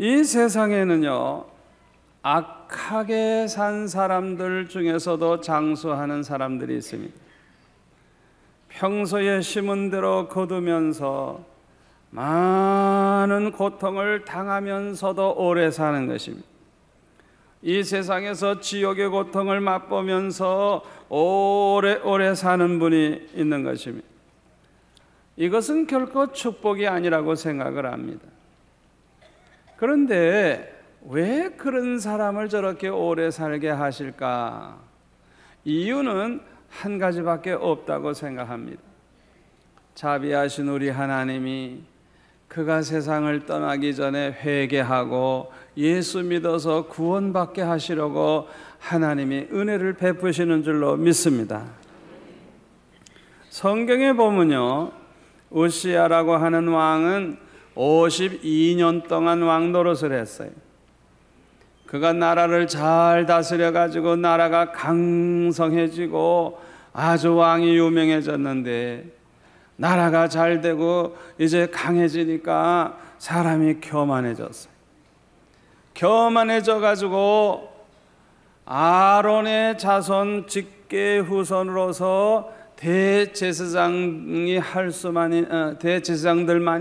이 세상에는요, 악하게 산 사람들 중에서도 장수하는 사람들이 있습니다. 평소에 심은 대로 거두면서 많은 고통을 당하면서도 오래 사는 것입니다. 이 세상에서 지옥의 고통을 맛보면서 오래오래 사는 분이 있는 것입니다. 이것은 결코 축복이 아니라고 생각을 합니다. 그런데 왜 그런 사람을 저렇게 오래 살게 하실까? 이유는 한 가지밖에 없다고 생각합니다. 자비하신 우리 하나님이 그가 세상을 떠나기 전에 회개하고 예수 믿어서 구원받게 하시려고 하나님이 은혜를 베푸시는 줄로 믿습니다. 성경에 보면요, 우시야라고 하는 왕은 52년 동안 왕 노릇을 했어요. 그가 나라를 잘 다스려 가지고 나라가 강성해지고 아주 왕이 유명해졌는데, 나라가 잘 되고 이제 강해지니까 사람이 교만해졌어요. 교만해져 가지고 아론의 자손 직계 후손으로서 대제사장들만이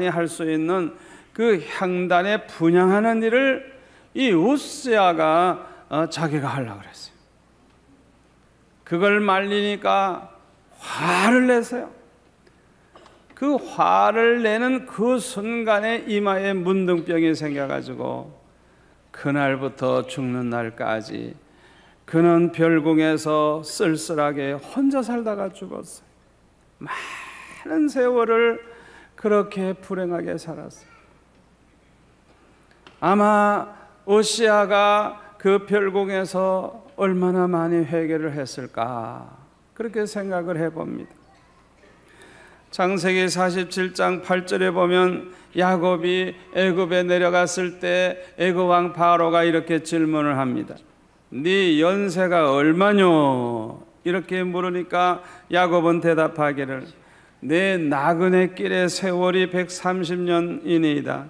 할 수 있는 그 향단에 분향하는 일을 이 우시야가 자기가 하려고 그랬어요. 그걸 말리니까 화를 내세요. 그 화를 내는 그 순간에 이마에 문둥병이 생겨가지고 그날부터 죽는 날까지 그는 별궁에서 쓸쓸하게 혼자 살다가 죽었어요. 많은 세월을 그렇게 불행하게 살았어요. 아마 우시야가 그 별궁에서 얼마나 많이 회개를 했을까, 그렇게 생각을 해봅니다. 창세기 47장 8절에 보면 야곱이 애굽에 내려갔을 때 애굽 왕 바로가 이렇게 질문을 합니다. 네 연세가 얼마뇨? 이렇게 물으니까 야곱은 대답하기를 내 나그네 길의 세월이 130년이니이다.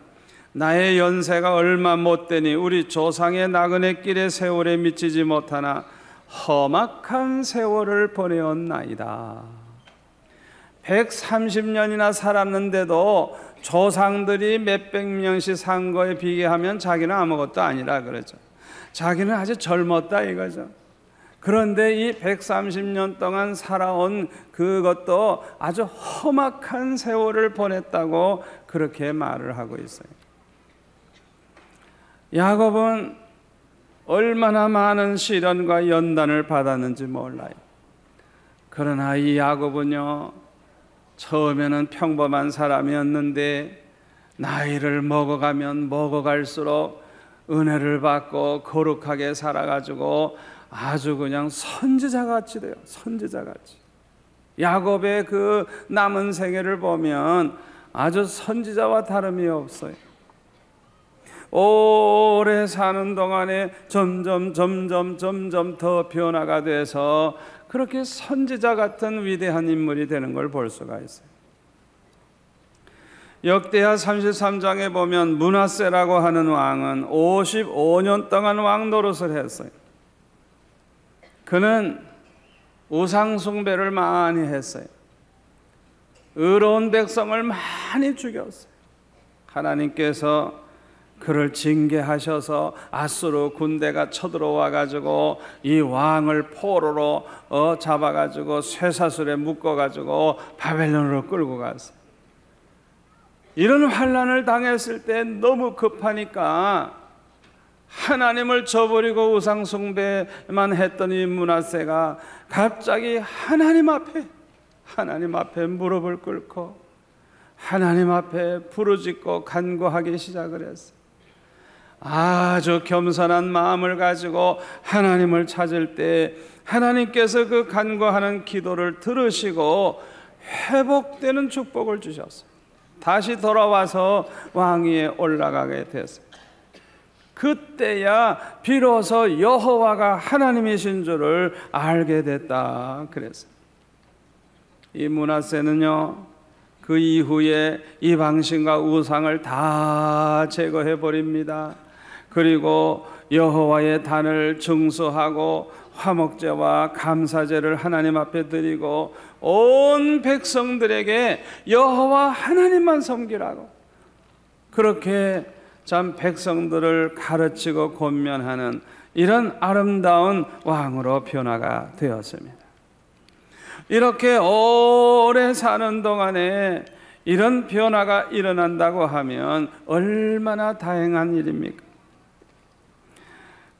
나의 연세가 얼마 못되니 우리 조상의 나그네 길의 세월에 미치지 못하나 험악한 세월을 보내었나이다. 130년이나 살았는데도 조상들이 몇백 명씩 산 거에 비교하면 자기는 아무것도 아니라 그러죠. 자기는 아주 젊었다 이거죠. 그런데 이 130년 동안 살아온 그것도 아주 험악한 세월을 보냈다고 그렇게 말을 하고 있어요. 야곱은 얼마나 많은 시련과 연단을 받았는지 몰라요. 그러나 이 야곱은요, 처음에는 평범한 사람이었는데 나이를 먹어가면 먹어갈수록 은혜를 받고 거룩하게 살아가지고 아주 그냥 선지자같이 돼요. 선지자같이. 야곱의 그 남은 생애를 보면 아주 선지자와 다름이 없어요. 오래 사는 동안에 점점 더 변화가 돼서 그렇게 선지자 같은 위대한 인물이 되는 걸 볼 수가 있어요. 역대하 33장에 보면 므낫세라고 하는 왕은 55년 동안 왕 노릇을 했어요. 그는 우상 숭배를 많이 했어요. 의로운 백성을 많이 죽였어요. 하나님께서 그를 징계하셔서 아수르 군대가 쳐들어와 가지고 이 왕을 포로로 잡아 가지고 쇠사슬에 묶어 가지고 바벨론으로 끌고 갔어요. 이런 환난을 당했을 때 너무 급하니까 하나님을 저버리고 우상 숭배만 했던 이 므낫세가 갑자기 하나님 앞에 무릎을 꿇고 하나님 앞에 부르짖고 간구하기 시작을 했어요. 아주 겸손한 마음을 가지고 하나님을 찾을 때 하나님께서 그 간구하는 기도를 들으시고 회복되는 축복을 주셨어요. 다시 돌아와서 왕위에 올라가게 됐어요. 그때야 비로소 여호와가 하나님이신 줄을 알게 됐다 그랬어요. 이 므낫세는요, 그 이후에 이방신과 우상을 다 제거해 버립니다. 그리고 여호와의 단을 증수하고 화목제와 감사제를 하나님 앞에 드리고 온 백성들에게 여호와 하나님만 섬기라고, 그렇게 참 백성들을 가르치고 권면하는 이런 아름다운 왕으로 변화가 되었습니다. 이렇게 오래 사는 동안에 이런 변화가 일어난다고 하면 얼마나 다행한 일입니까?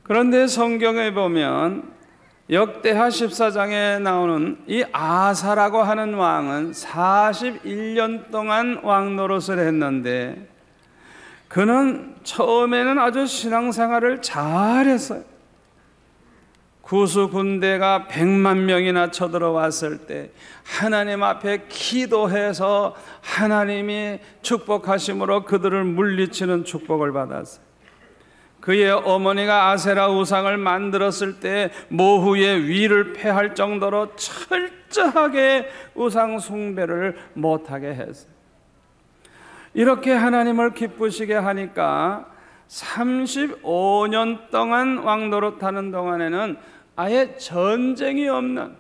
그런데 성경에 보면 역대하 14장에 나오는 이 아사라고 하는 왕은 41년 동안 왕 노릇을 했는데 그는 처음에는 아주 신앙생활을 잘했어요. 구수 군대가 100만 명이나 쳐들어왔을 때 하나님 앞에 기도해서 하나님이 축복하심으로 그들을 물리치는 축복을 받았어요. 그의 어머니가 아세라 우상을 만들었을 때 모후의 위를 패할 정도로 철저하게 우상 숭배를 못하게 했어요. 이렇게 하나님을 기쁘시게 하니까 35년 동안 왕노릇하는 동안에는 아예 전쟁이 없는,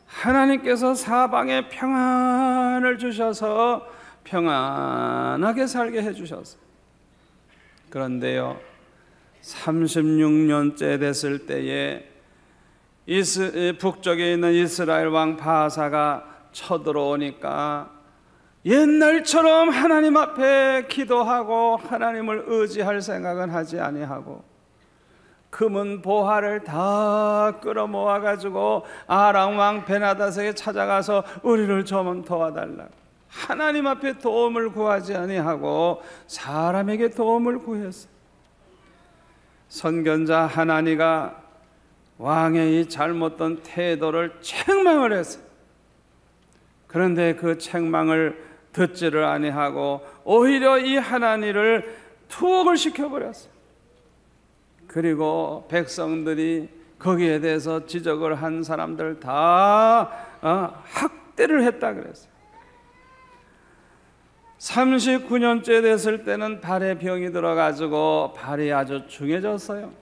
하나님께서 사방에 평안을 주셔서 평안하게 살게 해주셨어요. 그런데요, 36년째 됐을 때에 북쪽에 있는 이스라엘 왕 바하사가 쳐들어오니까 옛날처럼 하나님 앞에 기도하고 하나님을 의지할 생각은 하지 아니하고 금은 보화를 다 끌어모아 가지고 아람 왕 베나닷에게 찾아가서 우리를 좀 도와달라고, 하나님 앞에 도움을 구하지 아니하고 사람에게 도움을 구했어요. 선견자 하나니가 왕의 이 잘못된 태도를 책망을 했어요. 그런데 그 책망을 듣지를 아니하고 오히려 이 하나니를 투옥을 시켜버렸어요. 그리고 백성들이 거기에 대해서 지적을 한 사람들 다 학대를 했다 그랬어요. 39년째 됐을 때는 발에 병이 들어가지고 발이 아주 중해졌어요.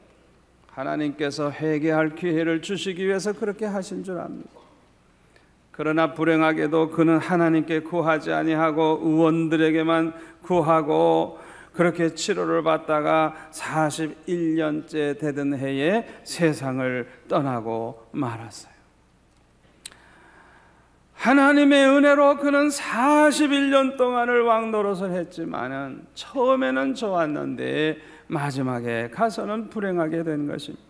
하나님께서 회개할 기회를 주시기 위해서 그렇게 하신 줄 압니다. 그러나 불행하게도 그는 하나님께 구하지 아니하고 의원들에게만 구하고 그렇게 치료를 받다가 41년째 되던 해에 세상을 떠나고 말았어요. 하나님의 은혜로 그는 41년 동안을 왕노릇을 했지만은 처음에는 좋았는데 마지막에 가서는 불행하게 된 것입니다.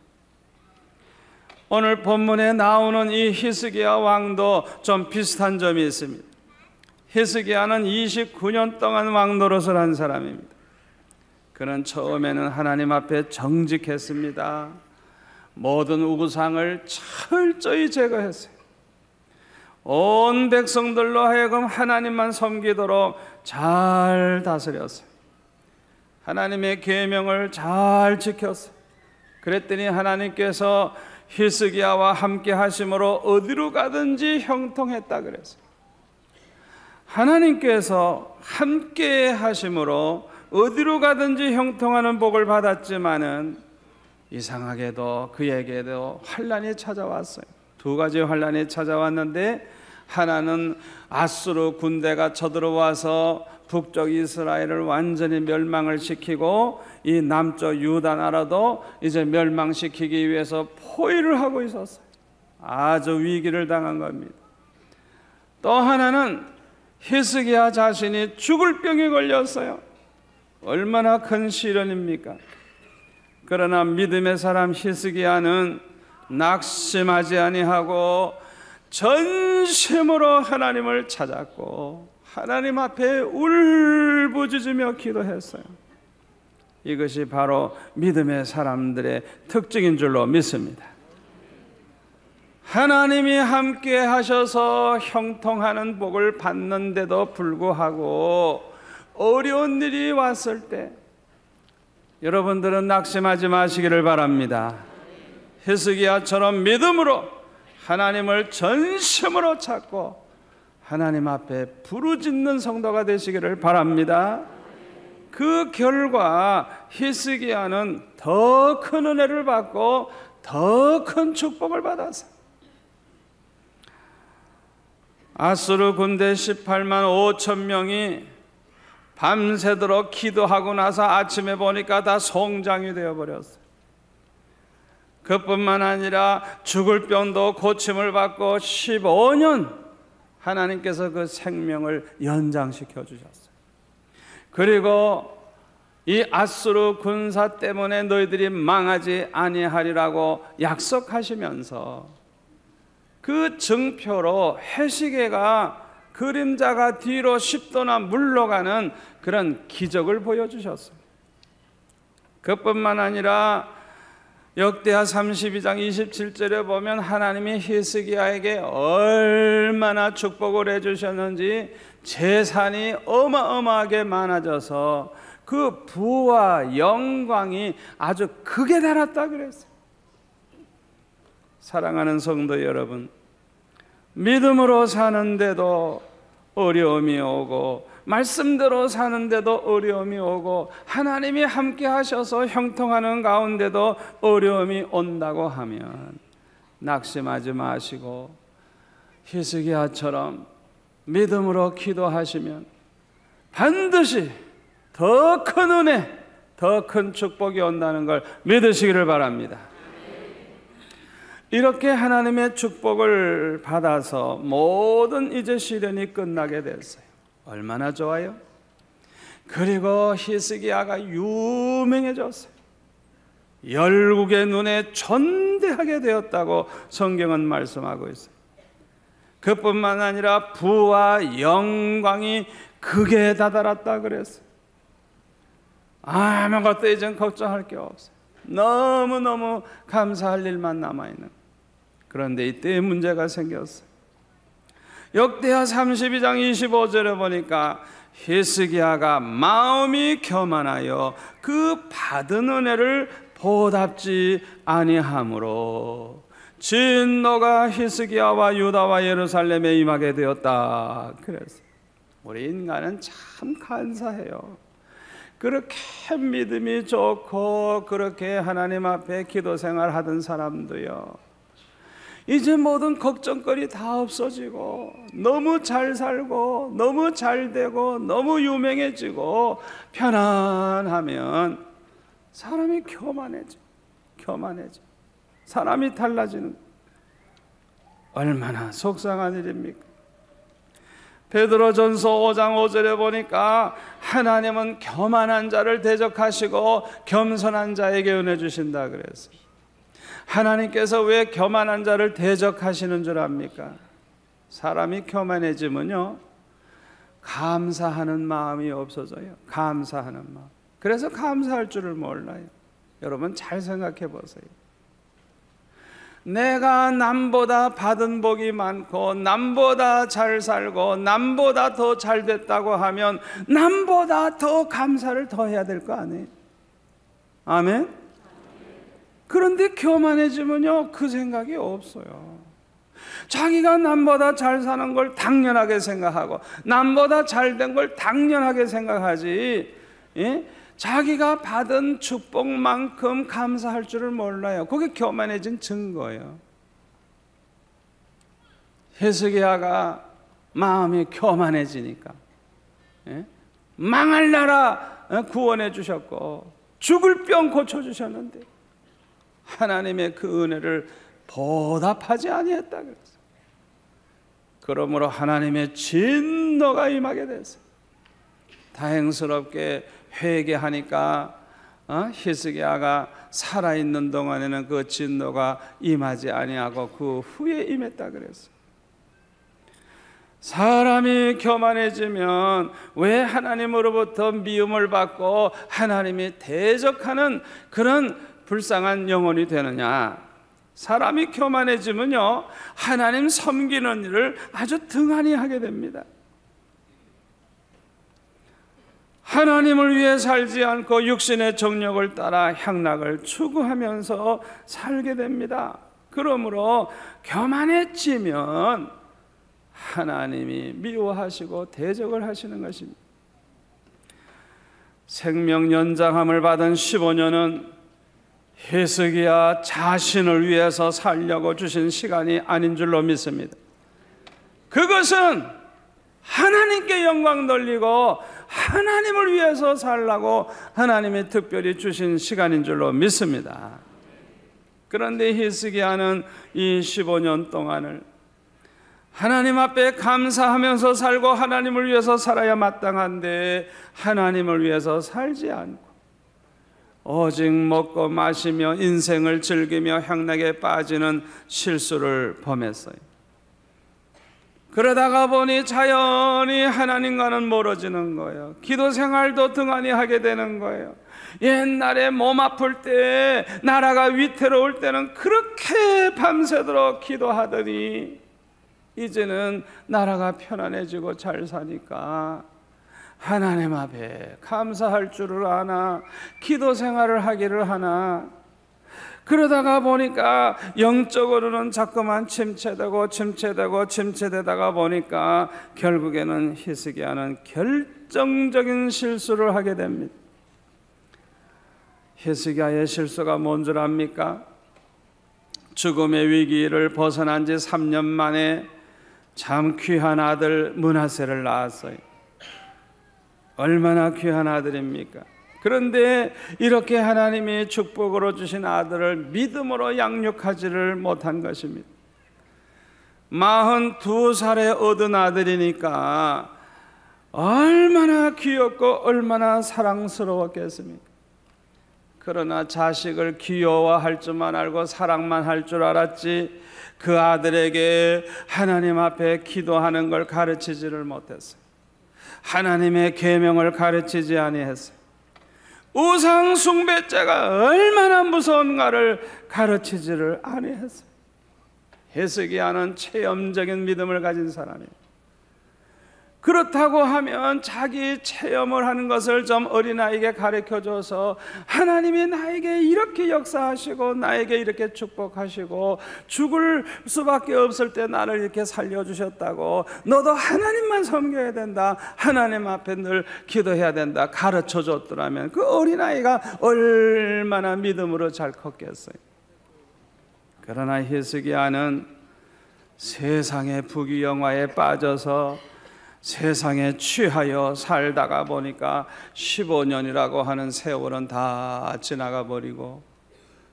오늘 본문에 나오는 이 히스기야 왕도 좀 비슷한 점이 있습니다. 히스기야는 29년 동안 왕노릇을 한 사람입니다. 그는 처음에는 하나님 앞에 정직했습니다. 모든 우상을 철저히 제거했어요. 온 백성들로 하여금 하나님만 섬기도록 잘 다스렸어요. 하나님의 계명을 잘 지켰어요. 그랬더니 하나님께서 히스기야와 함께 하심으로 어디로 가든지 형통했다 그랬어요. 하나님께서 함께 하심으로 어디로 가든지 형통하는 복을 받았지만은 이상하게도 그에게도 환난이 찾아왔어요. 두 가지 환난이 찾아왔는데 하나는 아수르 군대가 쳐들어와서 북쪽 이스라엘을 완전히 멸망을 시키고 이 남쪽 유다 나라도 이제 멸망시키기 위해서 포위를 하고 있었어요. 아주 위기를 당한 겁니다. 또 하나는 히스기야 자신이 죽을 병에 걸렸어요. 얼마나 큰 시련입니까? 그러나 믿음의 사람 히스기야는 낙심하지 아니하고 전심으로 하나님을 찾았고 하나님 앞에 울부짖으며 기도했어요. 이것이 바로 믿음의 사람들의 특징인 줄로 믿습니다. 하나님이 함께 하셔서 형통하는 복을 받는데도 불구하고 어려운 일이 왔을 때 여러분들은 낙심하지 마시기를 바랍니다. 히스기야처럼 믿음으로 하나님을 전심으로 찾고 하나님 앞에 부르짖는 성도가 되시기를 바랍니다. 그 결과 히스기야는 더 큰 은혜를 받고 더 큰 축복을 받았어요. 아수르 군대 18만 5천 명이 밤새도록 기도하고 나서 아침에 보니까 다 송장이 되어버렸어요. 그뿐만 아니라 죽을 병도 고침을 받고 15년 하나님께서 그 생명을 연장시켜 주셨어요. 그리고 이 아수르 군사 때문에 너희들이 망하지 아니하리라고 약속하시면서 그 증표로 해시계가 그림자가 뒤로 10도나 물러가는 그런 기적을 보여주셨어요. 그뿐만 아니라 역대하 32장 27절에 보면 하나님이 히스기야에게 얼마나 축복을 해주셨는지 재산이 어마어마하게 많아져서 그 부와 영광이 아주 극에 달았다 그랬어요. 사랑하는 성도 여러분, 믿음으로 사는데도 어려움이 오고 말씀대로 사는데도 어려움이 오고 하나님이 함께 하셔서 형통하는 가운데도 어려움이 온다고 하면 낙심하지 마시고 히스기야처럼 믿음으로 기도하시면 반드시 더 큰 은혜, 더 큰 축복이 온다는 걸 믿으시기를 바랍니다. 이렇게 하나님의 축복을 받아서 모든 이제 시련이 끝나게 됐어요. 얼마나 좋아요? 그리고 히스기야가 유명해졌어요. 열국의 눈에 존대하게 되었다고 성경은 말씀하고 있어요. 그뿐만 아니라 부와 영광이 극에 다다랐다 그랬어요. 아무것도 이젠 걱정할 게 없어요. 너무너무 감사할 일만 남아있는. 그런데 이때 문제가 생겼어요. 역대하 32장 25절에 보니까 히스기야가 마음이 교만하여 그 받은 은혜를 보답지 아니하므로 진노가 히스기야와 유다와 예루살렘에 임하게 되었다. 그래서 우리 인간은 참 간사해요. 그렇게 믿음이 좋고 그렇게 하나님 앞에 기도 생활하던 사람도요, 이제 모든 걱정거리 다 없어지고 너무 잘 살고 너무 잘 되고 너무 유명해지고 편안하면 사람이 교만해져. 사람이 달라지는, 얼마나 속상한 일입니까? 베드로전서 5장 5절에 보니까 하나님은 교만한 자를 대적하시고 겸손한 자에게 은혜 주신다 그랬어요. 하나님께서 왜 교만한 자를 대적하시는 줄 압니까? 사람이 교만해지면요, 감사하는 마음이 없어져요. 감사하는 마음. 그래서 감사할 줄을 몰라요. 여러분 잘 생각해 보세요. 내가 남보다 받은 복이 많고 남보다 잘 살고 남보다 더 잘 됐다고 하면 남보다 더 감사를 더 해야 될 거 아니에요? 아멘? 그런데 교만해지면요, 그 생각이 없어요. 자기가 남보다 잘 사는 걸 당연하게 생각하고 남보다 잘 된 걸 당연하게 생각하지, 예? 자기가 받은 축복만큼 감사할 줄을 몰라요. 그게 교만해진 증거예요. 히스기야가 마음이 교만해지니까, 예? 망할 나라 구원해 주셨고 죽을 병 고쳐주셨는데 하나님의 그 은혜를 보답하지 아니했다 그랬어요. 그러므로 하나님의 진노가 임하게 됐어요. 다행스럽게 회개하니까 히스기야가 살아있는 동안에는 그 진노가 임하지 아니하고 그 후에 임했다 그랬어요. 사람이 교만해지면 왜 하나님으로부터 미움을 받고 하나님이 대적하는 그런 불쌍한 영혼이 되느냐? 사람이 교만해지면요, 하나님 섬기는 일을 아주 등한히 하게 됩니다. 하나님을 위해 살지 않고 육신의 정욕을 따라 향락을 추구하면서 살게 됩니다. 그러므로 교만해지면 하나님이 미워하시고 대적을 하시는 것입니다. 생명 연장함을 받은 15년은 히스기야 자신을 위해서 살려고 주신 시간이 아닌 줄로 믿습니다. 그것은 하나님께 영광 돌리고 하나님을 위해서 살라고 하나님이 특별히 주신 시간인 줄로 믿습니다. 그런데 히스기야는 이 15년 동안을 하나님 앞에 감사하면서 살고 하나님을 위해서 살아야 마땅한데 하나님을 위해서 살지 않고 오직 먹고 마시며 인생을 즐기며 향락에 빠지는 실수를 범했어요. 그러다가 보니 자연히 하나님과는 멀어지는 거예요. 기도 생활도 등한히 하게 되는 거예요. 옛날에 몸 아플 때, 나라가 위태로울 때는 그렇게 밤새도록 기도하더니 이제는 나라가 편안해지고 잘 사니까 하나님 앞에 감사할 줄을 아나, 기도 생활을 하기를 하나. 그러다가 보니까 영적으로는 자꾸만 침체되다가 보니까 결국에는 히스기야는 결정적인 실수를 하게 됩니다. 히스기야의 실수가 뭔 줄 압니까? 죽음의 위기를 벗어난 지 3년 만에 참 귀한 아들 므낫세를 낳았어요. 얼마나 귀한 아들입니까? 그런데 이렇게 하나님이 축복으로 주신 아들을 믿음으로 양육하지를 못한 것입니다. 42살에 얻은 아들이니까 얼마나 귀엽고 얼마나 사랑스러웠겠습니까? 그러나 자식을 귀여워할 줄만 알고 사랑만 할 줄 알았지 그 아들에게 하나님 앞에 기도하는 걸 가르치지를 못했어요. 하나님의 계명을 가르치지 아니했어요. 우상 숭배죄가 얼마나 무서운가를 가르치지를 아니했어요. 히스기야는 체험적인 믿음을 가진 사람이에요. 그렇다고 하면 자기 체험을 하는 것을 좀 어린아이에게 가르쳐줘서 하나님이 나에게 이렇게 역사하시고 나에게 이렇게 축복하시고 죽을 수밖에 없을 때 나를 이렇게 살려주셨다고 너도 하나님만 섬겨야 된다, 하나님 앞에 늘 기도해야 된다 가르쳐줬더라면 그 어린아이가 얼마나 믿음으로 잘 컸겠어요. 그러나 히스기야는 세상의 부귀영화에 빠져서 세상에 취하여 살다가 보니까 15년이라고 하는 세월은 다 지나가 버리고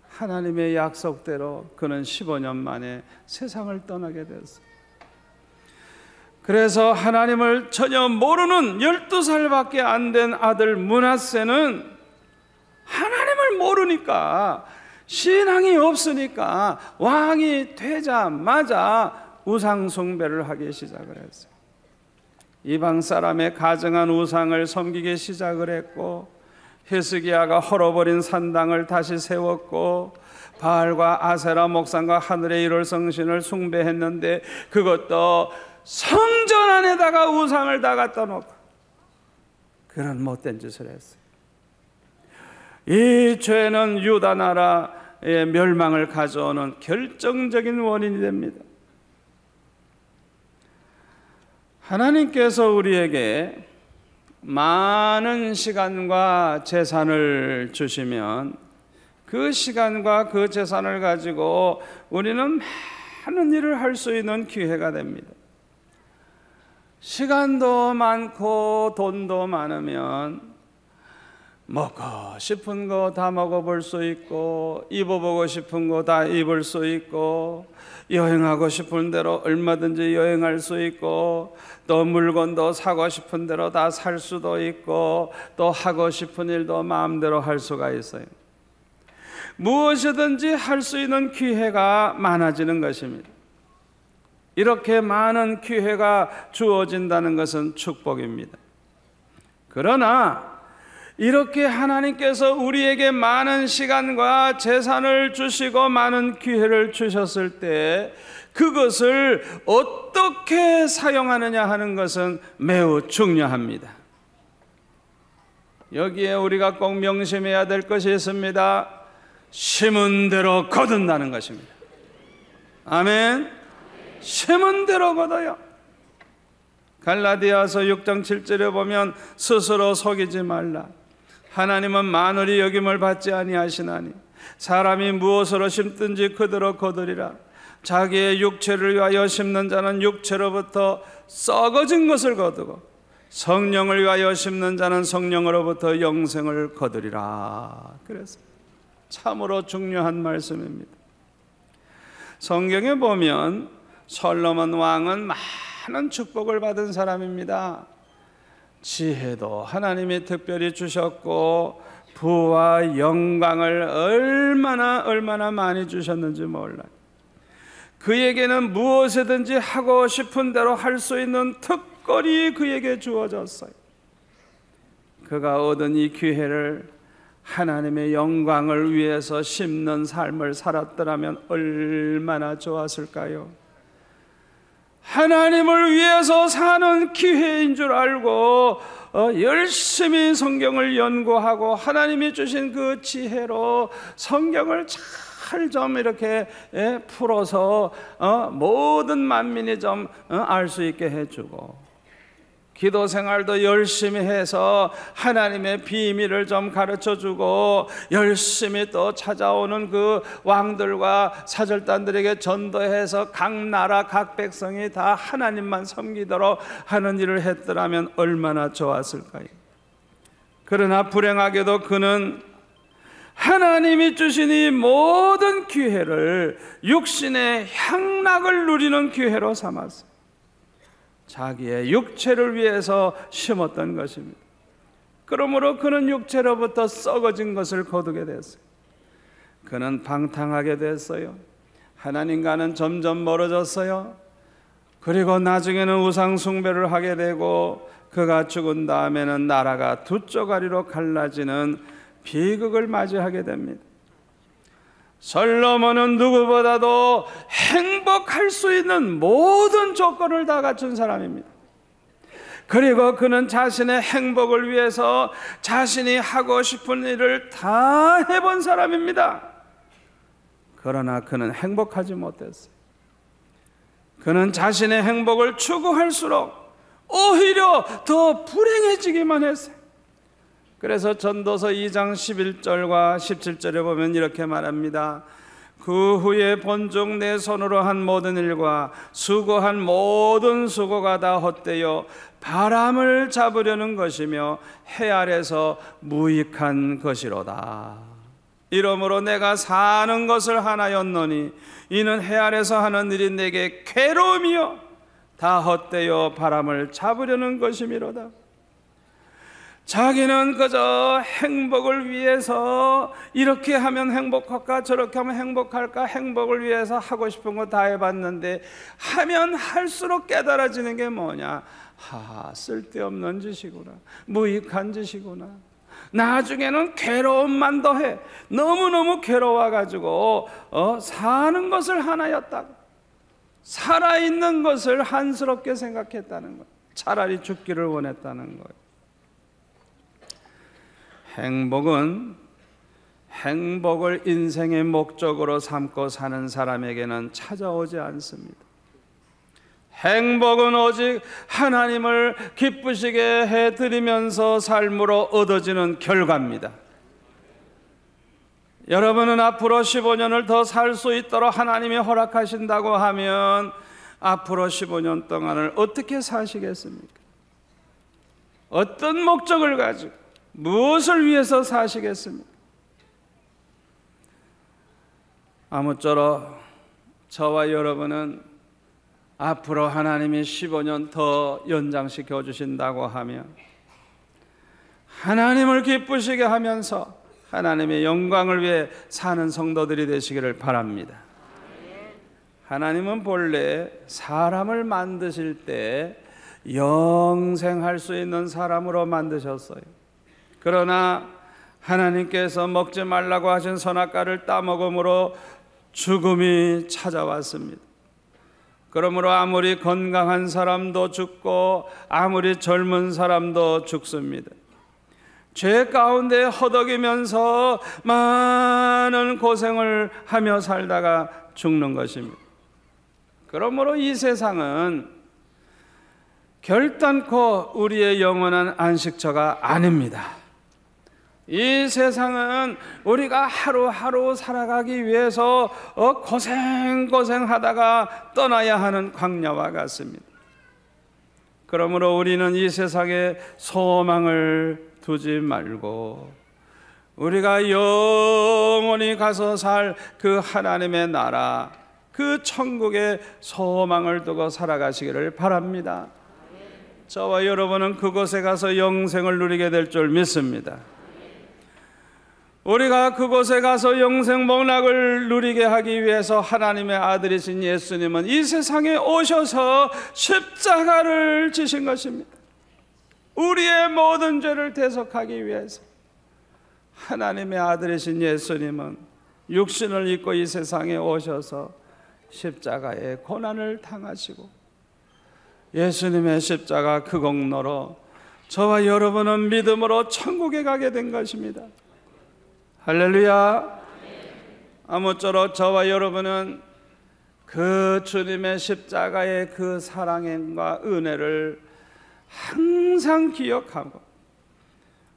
하나님의 약속대로 그는 15년 만에 세상을 떠나게 됐어요. 그래서 하나님을 전혀 모르는 12살밖에 안 된 아들 므낫세는 하나님을 모르니까, 신앙이 없으니까 왕이 되자마자 우상 숭배를 하기 시작을 했어요. 이방 사람의 가증한 우상을 섬기기 시작을 했고, 히스기야가 헐어버린 산당을 다시 세웠고, 바알과 아세라 목상과 하늘의 일월 성신을 숭배했는데 그것도 성전 안에다가 우상을 다 갖다 놓고 그런 못된 짓을 했어요. 이 죄는 유다 나라의 멸망을 가져오는 결정적인 원인이 됩니다. 하나님께서 우리에게 많은 시간과 재산을 주시면 그 시간과 그 재산을 가지고 우리는 많은 일을 할 수 있는 기회가 됩니다. 시간도 많고 돈도 많으면 먹고 싶은 거 다 먹어볼 수 있고, 입어보고 싶은 거 다 입을 수 있고, 여행하고 싶은 대로 얼마든지 여행할 수 있고, 또 물건도 사고 싶은 대로 다 살 수도 있고, 또 하고 싶은 일도 마음대로 할 수가 있어요. 무엇이든지 할 수 있는 기회가 많아지는 것입니다. 이렇게 많은 기회가 주어진다는 것은 축복입니다. 그러나 이렇게 하나님께서 우리에게 많은 시간과 재산을 주시고 많은 기회를 주셨을 때 그것을 어떻게 사용하느냐 하는 것은 매우 중요합니다. 여기에 우리가 꼭 명심해야 될 것이 있습니다. 심은 대로 거둔다는 것입니다. 아멘. 심은 대로 거둬요. 갈라디아서 6장 7절에 보면 스스로 속이지 말라. 하나님은 만월이 여김을 받지 아니하시나니 사람이 무엇으로 심든지 그대로 거두리라. 자기의 육체를 위하여 심는 자는 육체로부터 썩어진 것을 거두고 성령을 위하여 심는 자는 성령으로부터 영생을 거두리라. 그래서 참으로 중요한 말씀입니다. 성경에 보면 솔로몬 왕은 많은 축복을 받은 사람입니다. 지혜도 하나님이 특별히 주셨고 부와 영광을 얼마나 많이 주셨는지 몰라요. 그에게는 무엇이든지 하고 싶은 대로 할 수 있는 특권이 그에게 주어졌어요. 그가 얻은 이 기회를 하나님의 영광을 위해서 심는 삶을 살았더라면 얼마나 좋았을까요? 하나님을 위해서 사는 기회인 줄 알고 열심히 성경을 연구하고 하나님이 주신 그 지혜로 성경을 잘 좀 이렇게 풀어서 모든 만민이 좀 알 수 있게 해주고, 기도 생활도 열심히 해서 하나님의 비밀을 좀 가르쳐주고, 열심히 또 찾아오는 그 왕들과 사절단들에게 전도해서 각 나라 각 백성이 다 하나님만 섬기도록 하는 일을 했더라면 얼마나 좋았을까요? 그러나 불행하게도 그는 하나님이 주신 이 모든 기회를 육신의 향락을 누리는 기회로 삼았어요. 자기의 육체를 위해서 심었던 것입니다. 그러므로 그는 육체로부터 썩어진 것을 거두게 됐어요. 그는 방탕하게 됐어요. 하나님과는 점점 멀어졌어요. 그리고 나중에는 우상 숭배를 하게 되고, 그가 죽은 다음에는 나라가 두 쪼가리로 갈라지는 비극을 맞이하게 됩니다. 솔로몬은 누구보다도 행복할 수 있는 모든 조건을 다 갖춘 사람입니다. 그리고 그는 자신의 행복을 위해서 자신이 하고 싶은 일을 다 해본 사람입니다. 그러나 그는 행복하지 못했어요. 그는 자신의 행복을 추구할수록 오히려 더 불행해지기만 했어요. 그래서 전도서 2장 11절과 17절에 보면 이렇게 말합니다. 그 후에 본즉 내 손으로 한 모든 일과 수고한 모든 수고가 다 헛되어 바람을 잡으려는 것이며 해 아래서 무익한 것이로다. 이러므로 내가 사는 것을 하나였노니 이는 해 아래서 하는 일이 내게 괴로움이요 다 헛되어 바람을 잡으려는 것이미로다. 자기는 그저 행복을 위해서 이렇게 하면 행복할까 저렇게 하면 행복할까, 행복을 위해서 하고 싶은 거 다 해봤는데 하면 할수록 깨달아지는 게 뭐냐, 쓸데없는 짓이구나, 무익한 짓이구나. 나중에는 괴로움만 더해. 너무너무 괴로워가지고 사는 것을 하나였다고, 살아있는 것을 한스럽게 생각했다는 거예요. 차라리 죽기를 원했다는 거예요. 행복을 인생의 목적으로 삼고 사는 사람에게는 찾아오지 않습니다. 행복은 오직 하나님을 기쁘시게 해드리면서 삶으로 얻어지는 결과입니다. 여러분은 앞으로 15년을 더 살 수 있도록 하나님이 허락하신다고 하면 앞으로 15년 동안을 어떻게 사시겠습니까? 어떤 목적을 가지고 무엇을 위해서 사시겠습니까? 아무쪼록 저와 여러분은 앞으로 하나님이 15년 더 연장시켜 주신다고 하면 하나님을 기쁘시게 하면서 하나님의 영광을 위해 사는 성도들이 되시기를 바랍니다. 하나님은 본래 사람을 만드실 때 영생할 수 있는 사람으로 만드셨어요. 그러나 하나님께서 먹지 말라고 하신 선악과를 따먹음으로 죽음이 찾아왔습니다. 그러므로 아무리 건강한 사람도 죽고 아무리 젊은 사람도 죽습니다. 죄 가운데 허덕이면서 많은 고생을 하며 살다가 죽는 것입니다. 그러므로 이 세상은 결단코 우리의 영원한 안식처가 아닙니다. 이 세상은 우리가 하루하루 살아가기 위해서 고생하다가 떠나야 하는 광야와 같습니다. 그러므로 우리는 이 세상에 소망을 두지 말고 우리가 영원히 가서 살 그 하나님의 나라, 그 천국에 소망을 두고 살아가시기를 바랍니다. 저와 여러분은 그곳에 가서 영생을 누리게 될 줄 믿습니다. 우리가 그곳에 가서 영생 복락을 누리게 하기 위해서 하나님의 아들이신 예수님은 이 세상에 오셔서 십자가를 지신 것입니다. 우리의 모든 죄를 대속하기 위해서 하나님의 아들이신 예수님은 육신을 입고 이 세상에 오셔서 십자가의 고난을 당하시고 예수님의 십자가 그 공로로 저와 여러분은 믿음으로 천국에 가게 된 것입니다. 할렐루야. 아무쪼록 저와 여러분은 그 주님의 십자가의 그 사랑과 은혜를 항상 기억하고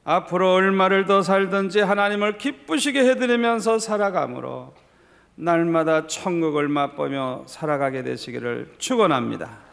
앞으로 얼마를 더 살든지 하나님을 기쁘시게 해드리면서 살아감으로 날마다 천국을 맛보며 살아가게 되시기를 축원합니다.